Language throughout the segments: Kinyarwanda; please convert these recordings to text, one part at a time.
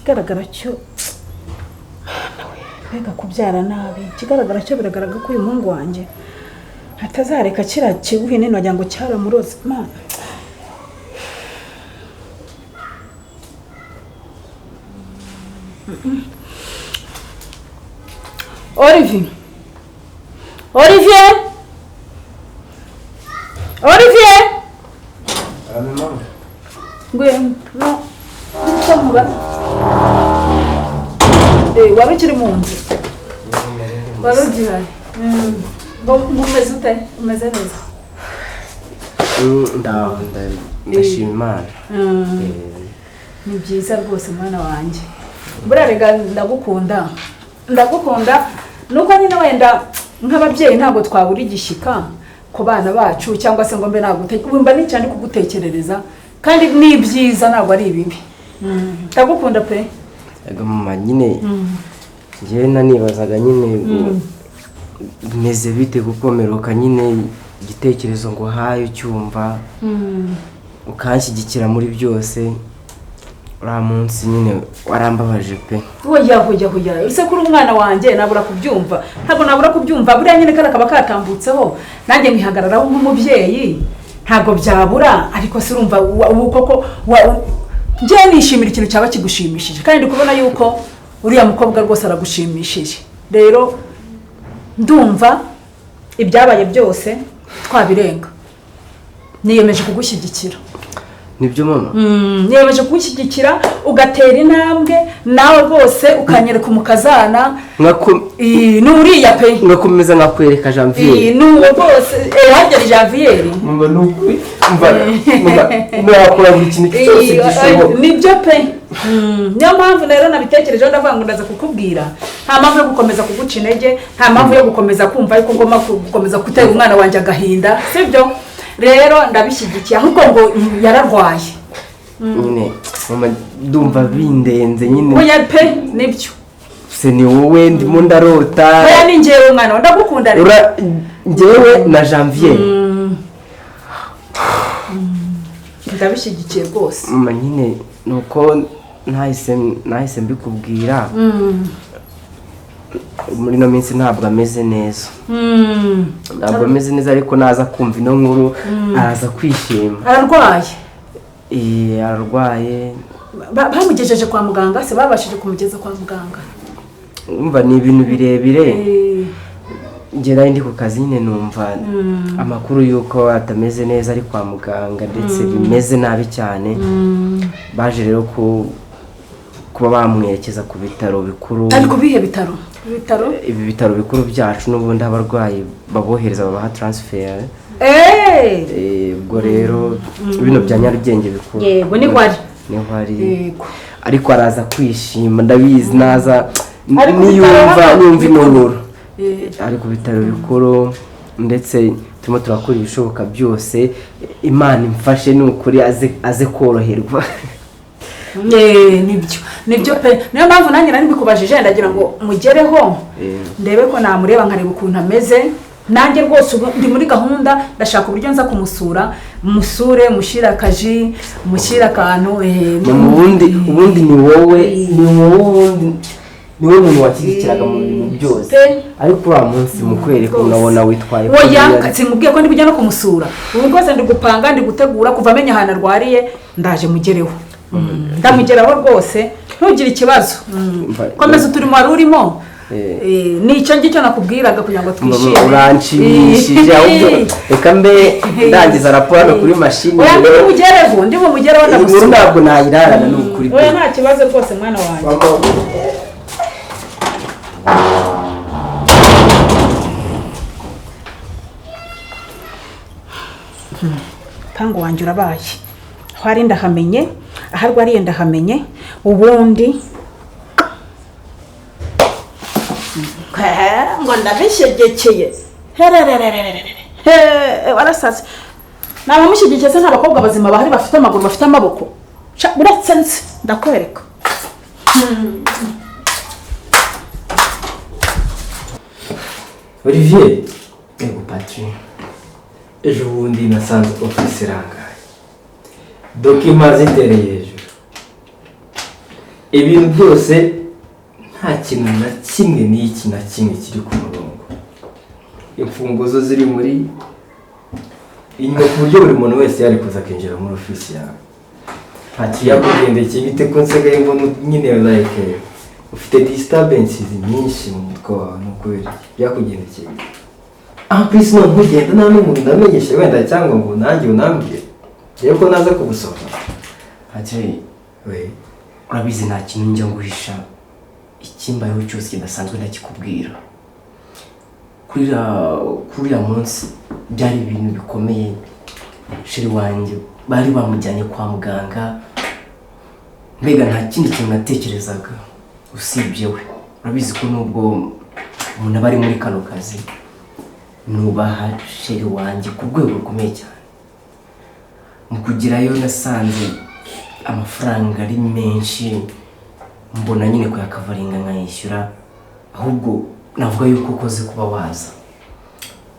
kigaragara cyo mbega kubyara nabi, kigaragara cyo biragaragara ko uyu muhungu wanjye atazareka kira kibuhe nino wagira ngo cyaramuroze Imana. Olivier ngwe no ntamuba wari ukiri mu nzu wari ugihari umeze ute? Umeze neza? ndashima Imana. Ni byiza rwose mwana wanjye, burarega ndagukunda nuko nyine wenda nk'ababyeyi ntabwo twabura igishyika ku bana bacu cyangwa se ngo mbe nagumba n'icyo kugutekerereza kandi ni byiza ntabwo ari ibibi. Ndagukunda pe. Ego mama nyine njye nanibazaga nyine meze bite gukomeroka nyine igitekerezo ngo haye ucyumva ukanshyigikira muri byose. Ura munsi nyine warambabaje pe. Oya ese kuri umwana wanjye nabura kubyumva, ntabwo nabura kubyumva. Buriya nyine kaba katambutseho nanjye nkihagararaho nk'umubyeyi, ntabwo byabura. Ariko se urumva koko njye nishimira ikintu cyaba kigushimishije kandi kubona yuko uriya mukobwa rwose aragushimishije. Rero ndumva ibyabaye byose twabirenga. Niyemeje kugushyigikira. Nibyo mama? Niyemeje kugushyigikira ugatera intambwe nawe rwose ukanyereka umukazana n'uriya pe. Ngakomeza nkakwereka Janvier. N'uwo rwose hagera Janvier. Mama nukuri mva nakora buri kintu cyose gishoboka. Nibyo pe. Niyo mpamvu rero nabitekerejeho ndavuga ngo ndaza kukubwira. Nta mpamvu yo gukomeza kuguca intege, nta mpamvu yo gukomeza kumva yuko ngoma gukomeza gutera umwana wanjye agahinda, sibyo? Rero ndabishyigikiye ahubwo ngo yararwaye. Nyine mama ndumva bindenze nyine. Oya pe nibyo. Se ni wowe ndimo ndarota. Oya ni njyewe mwana ndagukunda rero. Njyewe na Janvier. Ndabishyigikiye rwose. Mama nyine nuko nahise mbikubwira. Muri no minsi ntabwo ameze neza. Ntabwo ameze neza ariko naza kumva ino nkuru araza kwishima. Ararwaye? Ararwaye. Bamugejeje kwa muganga se babashije kumugeza kwa muganga? Umva ni ibintu birebire. Ngera ndi ku kazi nyine numva amakuru yuko atameze neza ari kwa muganga ndetse bimeze nabi cyane. Baje rero kuba bamwerekeza ku bitaro bikuru. Ari kubihe bitaro? Ibi bitaro bikuru byacu n'ubundi abarwayi babohereza babaha transfer. Ubwo rero bino bya Nyarugenge bikuru. Yego ni kwari. Yego. Ariko araza kwishima ndabizi naza niyumva inonoro. Ari ku bitaro bikuru ndetse turimo turakora ibishoboka byose. Imana imfashe n'ukuri aze koroherwa. Nibyo pe. Niyo mpamvu nanjye nari mbikubajije ndagira ngo mugereho ndebe ko namureba nkareba ukuntu ameze. Nanjye rwose ndi muri gahunda ndashaka uburyo nza kumusura, musure mushira akaji, mushyira akantu ubundi ni wowe niwe muntu wakirikiraga mu bintu byose. Ariko ura munsi mukwereka unabona witwaye. Oya sinkubwiye ko ndi bujya no kumusura. Ubu rwose ndi gupanga ndi gutegura kuva amenya ahantu arwariye ndaje mugereho. Ndamugeraho rwose ntugire ikibazo. Komeza uturimo wari urimo. Nicyo ngicyo nakubwiraga kugira ngo twishime. Uranshimishije ahubwo reka mbe ndangiza raporo kuri machine. Oya ndi mumugereho ndamusura. Ntabwo nayirarana n'ukuri. Oya nta kibazo rwose mwana wanjye. Tango wanjye urabaye. Hari ndahamenye, aharwariye ndahamenye, ubundi ngo ndabishegekeye. Warasaze. Nabamushigikeye se n'abakobwa bazima bahari bafite amaguru bafite amaboko. Uratsense ndakwereka. Olivier, ego Patrick. Ejo bundi nasanze office irangaye. Documents zitereye hejuru. ibintu byose nta kintu na kimwe n'iki na kimwe kiri ku murongo. Imfunguzo ziri muri inyuma ku buryo buri muntu wese yari kuza akinjira muri ofisi yawe. Yakugendekeye bite ko nsigaye mbona nyine like ufite disturbances nyinshi mu mutwe wawe n'ukuri byakugendekeye. Please no ntugenda nta n'umuntu ndamenyeshe wenda cyangwa ngo nanjye unambwire rero ko naza kugusoma. Ati we urabizi nta kintu njya nguhisha, ikimbayeho cyose kidasanzwe ndakikubwira. Kuriya munsi byari ibintu bikomeye. Sheri wanjye bari bamujyanye kwa muganga, mbega nta kindi kintu natekerezaga usibye we. Urabizi ko nubwo umuntu aba ari muri kano kazi nubaha sheri wanjye ku rwego rukomeye cyane. Mu kugerayo nasanze amafaranga ari menshi, mbona nyine kuyakavaringa nkayishyura, ahubwo navuga yuko ukoze kuba waza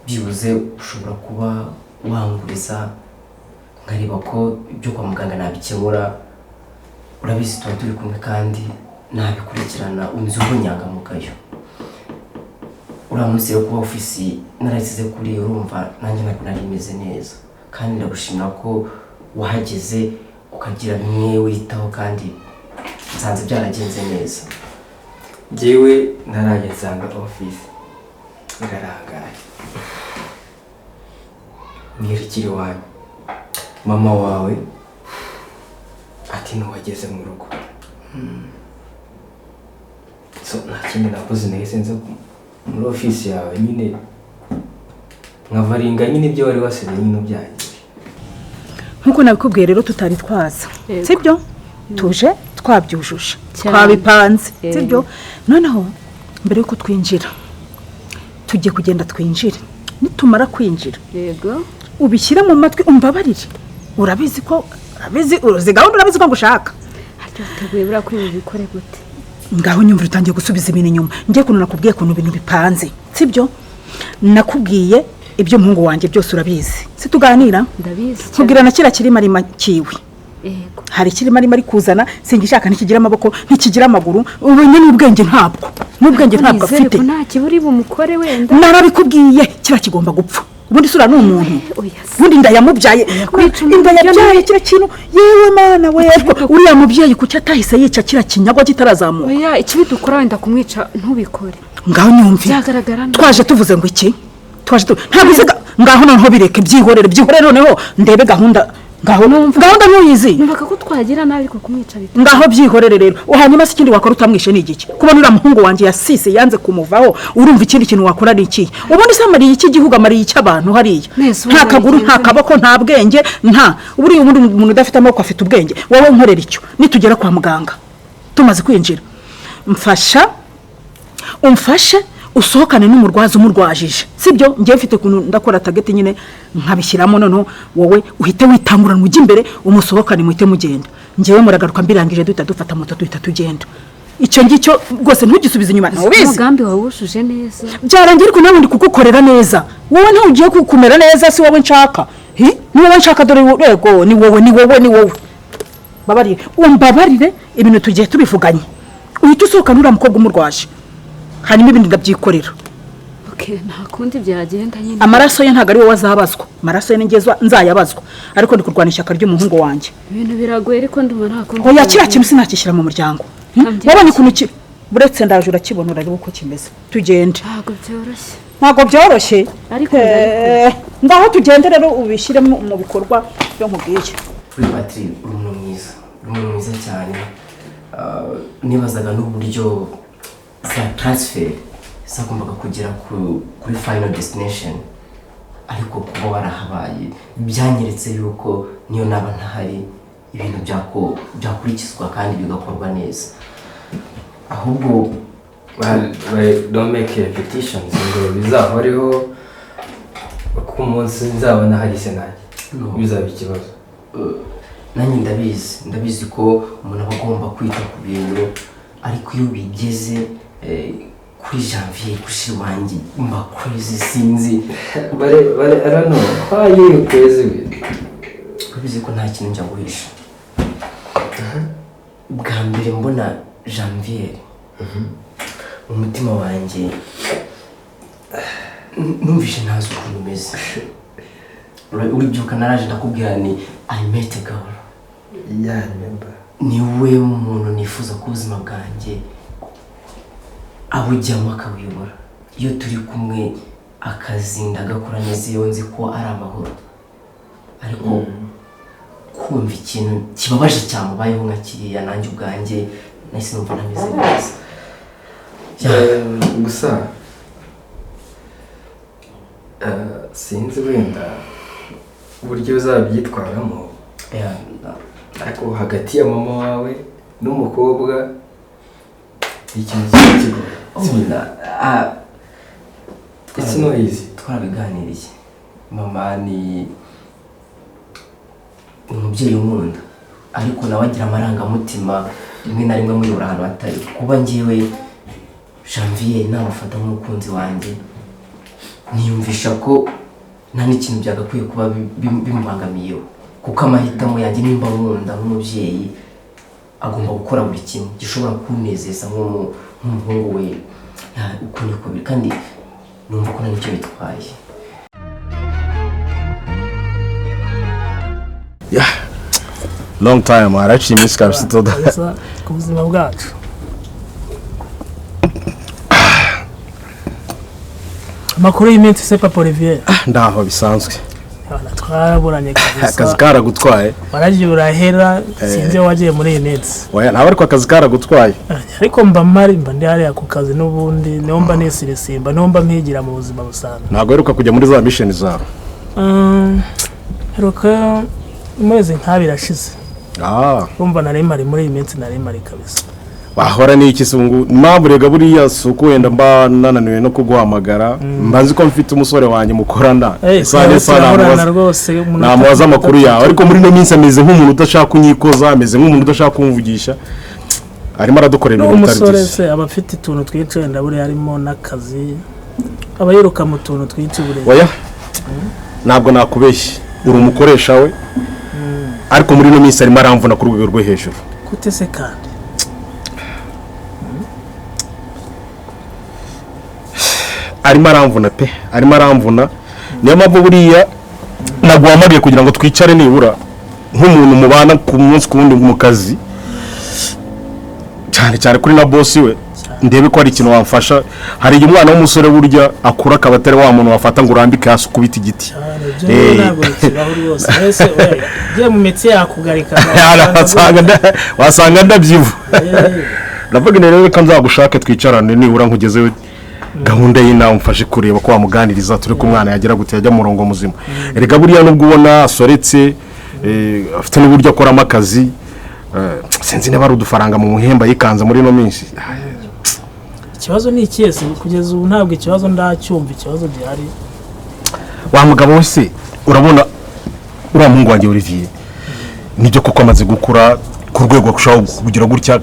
byibuze ushobora kuba wanguriza nkareba ko ibyo kwa muganga nabikemura. Urabizi tuba turi kumwe kandi nabikurikirana unziho nyangamugayo. Uramunsi yo kuba ofisi narasize kuri urumva nanjye ntabwo nari meze neza, kandi ndagushimira ko wahageze ukagira bimwe witaho kandi nsanze byaragenze neza. Njyewe ntaragezanga ofisi birarangaye. Nirikiri wanyu mama wawe ati ntiwageze mu rugo. So nta kindi nakoze nahise nza muri ofisi yawe nyine nkavaringa nyine ibyo wari wasize nyine byagiye. Nkuko nabikubwiye rero tutari twaza, sibyo? Tuje twabyujuje, twabipanze, sibyo? Noneho mbere yuko twinjira tujye kugenda twinjire. Nitumara kwinjira yego ubishyira mu matwi umbabarire. Urabizi ko gahunda urabizi ko gushaka. Ariko teguye bura ko bikore gute? Ngaho nyumva utangiye gusubiza ibintu inyuma. Ngiye kuntu nakubwiye kuntu ibintu bipanze, sibyo? Nakubwiye ibyo muhungu wanjye byose urabizi. Situganira? Ndabizi. Kugira na kira kiri marima kiwe. Yego. Hari kiri marima ari kuzana singishaka ntikigira amaboko ntikigira amaguru. Ubu nyine ubwenge ntabwo. N'ubwenge ntabwo afite. Nta kiburi bumukore wenda. Narabikubwiye kira kigomba gupfa. Ubundi sura n'umuntu. Ubundi ndayamubyaye. Inda yabyaye kira kintu. Yewe mana we. Uriya mubyeyi kuki atahise yica kira kinyagwa kitarazamuka. Oya ikibi dukora wenda kumwica ntubikore. Ngaho nyumvi. Twaje tuvuze ngo iki? Ntabiziga ngaho noneho bireke byihorere noneho ndebe gahunda gahunda ntuyizi. Numva ko twagira nabi ko kumwica bita. Ngaho byihorere rero. Hanyuma se ikindi wakora utamwishe ni igiki? Kubona uriya muhungu wanjye yasise yanze kumuvaho, urumva ikindi kintu wakora ni iki? Ubundi se amariye iki gihugu amariye icy'abantu hariya? Nta kaguru nta kaboko nta bwenge nta. Uburiye umuntu udafite amaboko afite ubwenge. Wowe nkorera icyo nitugera kwa muganga tumaze kwinjira umfashe usohokane n'umurwazi umurwajije, sibyo? Ngiye mfite kuntu ndakora target nyine nkabishyiramo, noneho wowe uhite witangurana ujye imbere umusohokane muhite mugenda. Ngiye muragaruka mbirangije duhita dufata moto duhita tugenda. Icyo ngicyo rwose ntugisubize inyuma. Ntubizi umugambi wawe ushuje neza byarangira ariko nawe ndi kugukorera neza. Wowe ntugiye kukumera neza, si wowe nshaka. Ni wowe nshaka, dore rego ni wowe babarire umbabarire ibintu tugiye tubivuganye. Uhita usohokana uriya mukobwa umurwaje, hanyuma ibindi ndabyikorera. Okay, nta kundi byagenda nyine. Amaraso ye ntago ari wowe azabazwa, amaraso ye ningezwa nzayabazwa, ariko ndi kurwana ishyaka ry'umuhungu wanjye. Ibintu biragoye ariko ndumva nta kundi. Oya kira kintu sinakishyira mu muryango. Wabonye kuntu buretse ndaje urakibona urareba uko kimeze. Tugende. Ntago byoroshye ariko ngaho tugende rero ubishyire mu bikorwa byo nkubwiye. Patri umuntu mwiza cyane. Nibazaga n'uburyo za transfer zagombaga kugera kuri final destination, ariko kuba warahabaye byanyeretse yuko niyo naba ntahari ibintu byakurikizwa kandi bigakorwa neza. Ahubwo don't make repetitions ngo bizahoreho ku munsi nzabona hari senari bizaba ikibazo. Nanjye ndabizi ko umuntu aba agomba kwita ku bintu, ariko iyo bigeze kuri janvier kushira wanjye mba crazy sinzi. I don't know why you crazy. Ubizi ko nta kintu njya guhisha. bwa mbere mbona Janvier umutima wanjye numvise ntazi ukuntu umeze. Uribyuka naraje ndakubwira ni I met a girl. Yeah, remember. Niwe muntu nifuza ku buzima bwanjye abujyamo akabuyobora. Iyo turi kumwe akazi ndagakora neza iyo nzi ko ari amahoro. Ariko kumva ikintu kibabaje cyamubayeho nka kiriya nanjye ubwanjye nahise numva nameze neza. Gusa sinzi wenda uburyo uzabyitwaramo, ariko hagati ya mama wawe n'umukobwa ikintu kigoye. It's no easy. Twarabiganiriye. Mama ni umubyeyi unkunda, ariko nawe agira amarangamutima rimwe na rimwe muyobora ahantu hatari. Kuba ngewe Janvier namufata nk'umukunzi wanjye, niyumvisha ko nta n'ikintu byagakwiye kuba bimubangamiyeho, kuko amahitamo yanjye nimba nkunda nk'umubyeyi agomba gukora buri kimwe gishobora kunezeza nk'umuhungu we. Uko niko biri, kandi numva ko nicyo bitwaye. Long time araciye iminsi kabisa itoda ku buzima bwacu. Amakuru y'iminsi se Papa Olivier. Ndaho bisanzwe. Twaraburanye kabisa. Akazi karagutwaye. Waragiye urahera sinze wagiye muri iyi minsi. Oya ntabwo ariko akazi karagutwaye. Ariko mba ndi hariya ku kazi n'ubundi niho mba nisiresimba niho mba mpigira mu buzima busanzwe. Ntabwo heruka kujya muri za mission zawe. Heruka umeze nk'abirashize. Urumva nari mari muri iyi minsi nari mari kabisa. Bahora ni iki sungu mpamvu rega buriya suko wenda mba nananiwe no kuguhamagara mbanzi ko mfite umusore wanjye mukorana sana rwose namubaza amakuru yawe, ariko muri no minsi ameze nk'umuntu udashaka kunyikoza, ameze nk'umuntu udashaka kumvugisha, arimo aradukorera ibintu bitari umusore se aba afite ituntu twice wenda buri harimo n'akazi aba yiruka mu tuntu twice buri. Oya ntabwo nakubeshye uri umukoresha we, ariko muri no minsi arimo aramvuna ku rwego rwo hejuru. Gute se kandi arimo aramvuna pe, arimo aramvuna. Niyo mpamvu buriya naguhamagaye kugira ngo twicare nibura nk'umuntu mubana ku munsi ku wundi mu kazi, cyane kuri na boss we, ndebe ko ari ikintu wamfasha. Hari igihe umwana w'umusore burya akura akaba atari wa muntu wafata ngo urambike hasi ukubita igiti. mu mitsi yakugarika wasanga ndabyivu. Ndavuga rero ko nzagushake twicarane nibura nkugezeho gahunda y'inama mfashe kureba ko wamuganiriza turi ku mwana yagira gute yajya mu murongo muzima. Erega buriya nubwo ubona asoretse afite n'uburyo akoramo akazi, sinzi niba ari udufaranga mu muhemba yikanze muri no minsi. Ikibazo ni ikiyese kugeza ubu ntabwo ikibazo ndacyumva ikibazo gihari. Wa mugabo wese urabona uriya muhungu wanjye Olivier nibyo koko amaze gukura ku rwego kushaho kugira gutya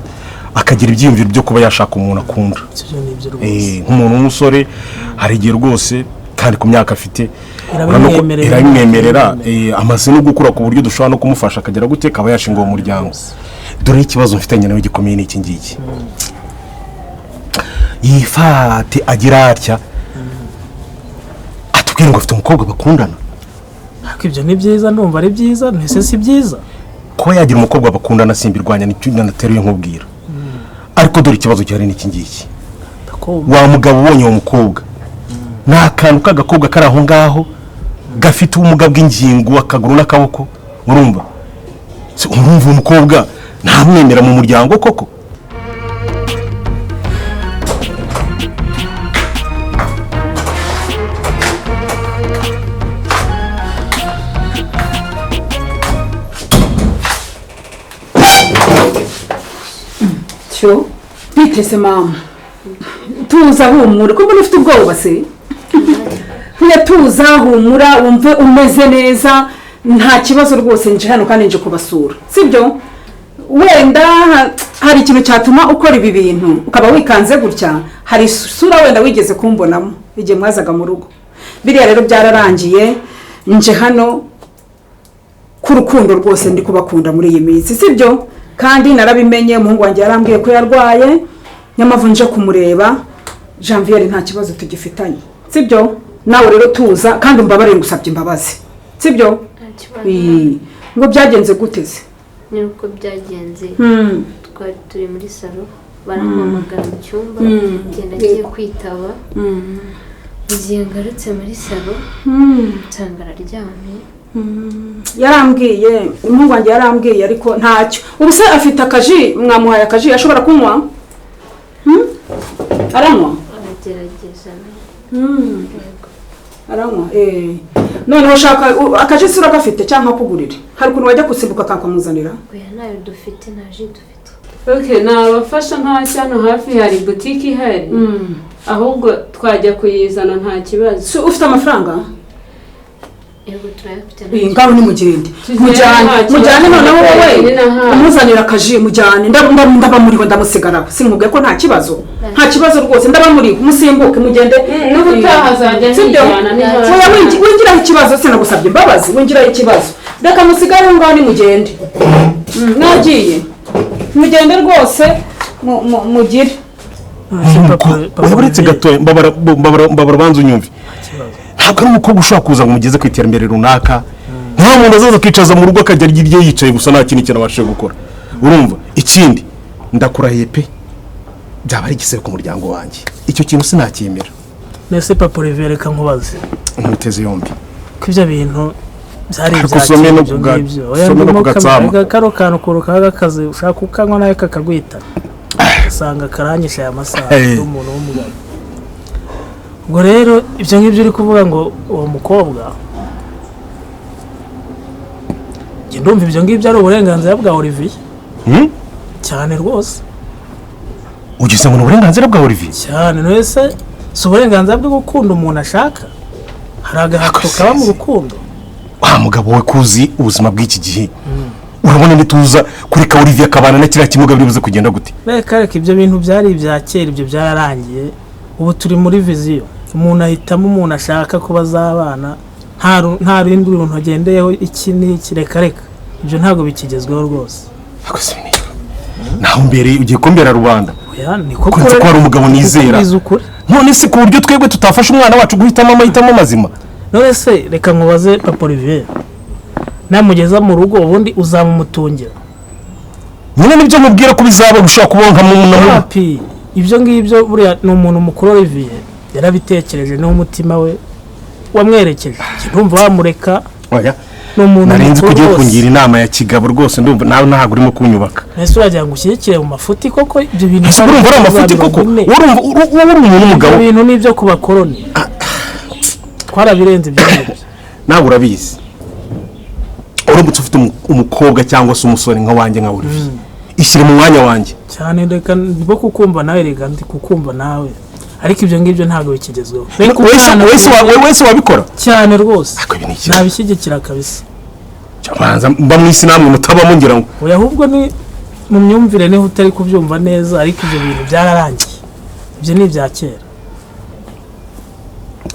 akagira ibyiyumviro byo kuba yashaka umuntu akunda. Nk'umuntu w'umusore hari igihe rwose kandi ku myaka afite irabimwemerera amaze no gukura ku buryo dushobora no kumufasha akagira gute kaba yashinga uwo muryango. Dore ikibazo mfitanye nawe gikomeye n'iki ngiki, yifate agira atya atubwira ngo afite umukobwa bakundana. Ibyo ni byiza, ndumva ari byiza, ntese si byiza ko yagira umukobwa bakundana, simbirwanya n'icyo nateruye nkubwira. Ariko dore ikibazo gihari n'iki ngiki, wa mugabo ubonye uwo mukobwa nta kantu k'agakobwa kari aho ngaho gafite ubumuga bw'ingingo, akaguru n'akaboko, urumva uwo mukobwa ntamwemera mu muryango koko. Bitese mama tuza humura ko mbona ufite ubwoba se. Tuza humura wumve umeze neza, nta kibazo rwose nje hano kandi nje kubasura sibyo. Wenda hari ikintu cyatuma ukora ibi bintu ukaba wikanze gutya, hari sura wenda wigeze kumbonamo igihe mwazaga mu rugo. Biriya rero byararangiye, nje hano ku rukundo rwose ndi kubakunda muri iyi minsi sibyo. kandi narabimenye umuhungu wanjye yarambwiye ko yarwaye nyamavu nje kumureba Janvier nta kibazo tugifitanye sibyo nawe rero tuza kandi umbabarire ngusabye imbabazi sibyo ngo byagenze guteze nuko byagenze twari turi muri salo barampamagara mu cyumba ngenda ngiye kwitaba igihe ngarutse muri salo nsanga araryamye yarambwiye umuhungu wanjye yarambwiye ariko ntacyo ubu se afite akaji mwamuhaye akaji ashobora kunywa aranywa aragerageza aranywa noneho ushaka akaji sura gafite cyangwa kugurira hari ukuntu wajya gusimbuka akamuzanira oya nayo dufite nta ji dufite Okay, nabafasha nka cyano hafi hari boutique ihari. Ahubwo twajya kuyizana nta kibazo. Ufite amafaranga? Yego turayafite. Ngaho ni mugende. Mujyane noneho wowe umuzanira akaji mujyane ndaba muri ho ndamusigara. Sinkubwiye ko nta kibazo. Nta kibazo rwose ndaba muri musimbuke mugende n'ubutaha zajya njyana ni wingira ikibazo sinagusabye imbabazi wingira ikibazo. Reka musigare ngaho ni mugende. Nagiye. Mugende rwose mugire. Uretse gato mbabara banzu nyumvi. Ntabwo ari umukobwa ushobora kuza ngo mugeze ku iterambere runaka. Nta muntu azaza kwicaza mu rugo akajya iryo yicaye gusa nta kintu cyabashe gukora. Urumva ikindi ndakurahiye pe. Byaba ari igisebe ku muryango wanjye. Icyo kintu sinakiyemera. Nese papa Rivereka nkubaze. Ntuteze yombi. Kw'ibyo bintu byari kusomye no kugatsama. Karo kantu kuruka gakaze ushaka ukanywa nawe kakagwita. Usanga karanyisha ya masaha y'umuntu w'umugabo. Ngo rero ibyo ngibyo uri kuvuga ngo uwo mukobwa ndumva ibyo ngibyo ari uburenganzira bwa Olivier cyane rwose. Ugize ngo uburenganzira bwa Olivier cyane wese si uburenganzira bwo gukunda umuntu ashaka. Hari agahato kaba mu rukundo. Wa mugabo we kuzi ubuzima bw'iki gihe urabona nituza kuri ka Olivier akabana na kira kimuga biribuze kugenda gute. Reka ibyo bintu byari ibya kera ibyo byararangiye. Ubu turi muri viziyo. Umuntu ahitamo umuntu ashaka ko bazabana nta rindi runtu agendeyeho iki n'iki reka ibyo ntabwo bikigezweho rwose. Naho mbere ugiye kumbera rubanda niko ko ari umugabo nizera none se ku buryo twebwe tutafasha umwana wacu guhitamo amahitamo mazima. None se reka nkubaze papa Olivier namugeza mu rugo ubundi uzamumutungira nyine nibyo mubwira ko bizaba gushaka kubonka mu happy. Ibyo ngibyo buriya ni umuntu mukuru Olivier yarabitekereje n'umutima we wamwerekeje. Ndumva wamureka oya n'umuntu narenze kugiye kungira inama ya kigabo rwose ndumva nawe ntago urimo kunyubaka. Nese uragira ngo ushyikire mu mafuti koko ibyo bintu urumva ari amafuti koko urumva umuntu n'umugabo ibintu nibyo ku bakoroni twarabirenze ibyo ngibyo nawe urabizi. Uramutse ufite umukobwa cyangwa se umusore nka wanjye nka Olivier ishyire mu mwanya wanjye cyane reka ndimo kukumva nawe rega ndi kukumva nawe ariko ibyo ngibyo ntago bikigezweho. Wese wabikora cyane rwose nabishyigikira kabisa. Cyabanza mba mu isi namwe mutabamo ngira ngo oya ahubwo ni mu myumvire niho utari kubyumva neza ariko ibyo bintu byararangiye. Ibyo ni ibya kera.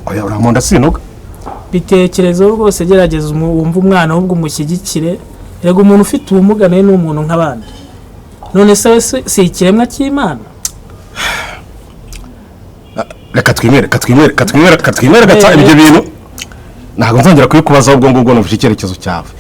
oya uramonda sinoga bitekerezo rwose gerageza wumva umwana ahubwo umushyigikire. Yego umuntu ufite ubumuga nawe ni umuntu nk'abandi. None se si ikiremwa cy'Imana. Reka twimere gata ibyo bintu ntabwo nzongera kubikubaza ahubwo ngubwo nufite icyerekezo cyawe.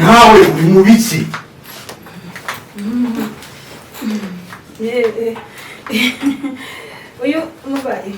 Nawe mu biki uyu mubaye